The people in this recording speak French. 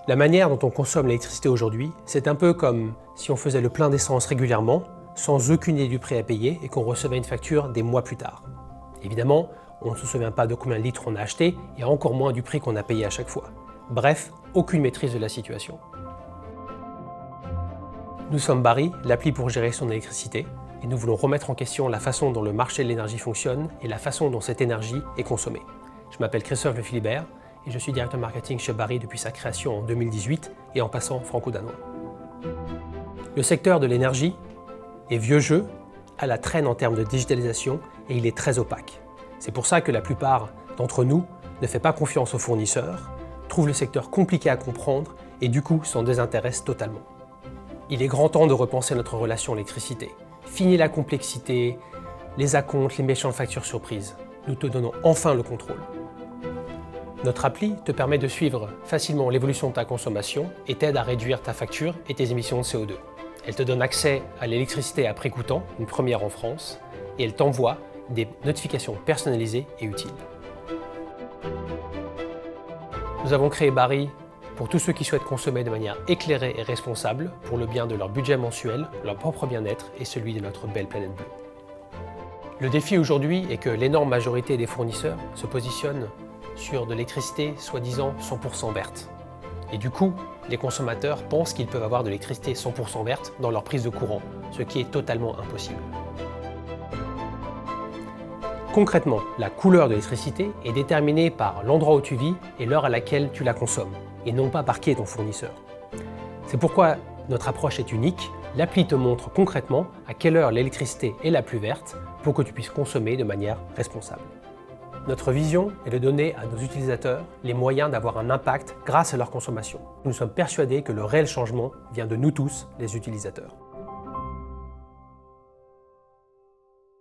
La manière dont on consomme l'électricité aujourd'hui, c'est un peu comme si on faisait le plein d'essence régulièrement, sans aucune idée du prix à payer et qu'on recevait une facture des mois plus tard. Évidemment, on ne se souvient pas de combien de litres on a acheté et encore moins du prix qu'on a payé à chaque fois. Bref, aucune maîtrise de la situation. Nous sommes Bari, l'appli pour gérer son électricité, et nous voulons remettre en question la façon dont le marché de l'énergie fonctionne et la façon dont cette énergie est consommée. Je m'appelle Christophe Le Philibert et je suis directeur marketing chez Bari depuis sa création en 2018 et en passant franco-danois. Le secteur de l'énergie est vieux jeu, à la traîne en termes de digitalisation et il est très opaque. C'est pour ça que la plupart d'entre nous ne fait pas confiance aux fournisseurs, trouvent le secteur compliqué à comprendre et du coup s'en désintéressent totalement. Il est grand temps de repenser notre relation à l'électricité. Fini la complexité, les acomptes, les méchantes factures surprises. Nous te donnons enfin le contrôle. Notre appli te permet de suivre facilement l'évolution de ta consommation et t'aide à réduire ta facture et tes émissions de CO2. Elle te donne accès à l'électricité à prix coûtant, une première en France, et elle t'envoie des notifications personnalisées et utiles. Nous avons créé Bari pour tous ceux qui souhaitent consommer de manière éclairée et responsable pour le bien de leur budget mensuel, leur propre bien-être et celui de notre belle planète bleue. Le défi aujourd'hui est que l'énorme majorité des fournisseurs se positionnent sur de l'électricité soi-disant 100% verte. Et du coup, les consommateurs pensent qu'ils peuvent avoir de l'électricité 100% verte dans leur prise de courant, ce qui est totalement impossible. Concrètement, la couleur de l'électricité est déterminée par l'endroit où tu vis et l'heure à laquelle tu la consommes, et non pas par qui est ton fournisseur. C'est pourquoi notre approche est unique. L'appli te montre concrètement à quelle heure l'électricité est la plus verte pour que tu puisses consommer de manière responsable. Notre vision est de donner à nos utilisateurs les moyens d'avoir un impact grâce à leur consommation. Nous sommes persuadés que le réel changement vient de nous tous, les utilisateurs.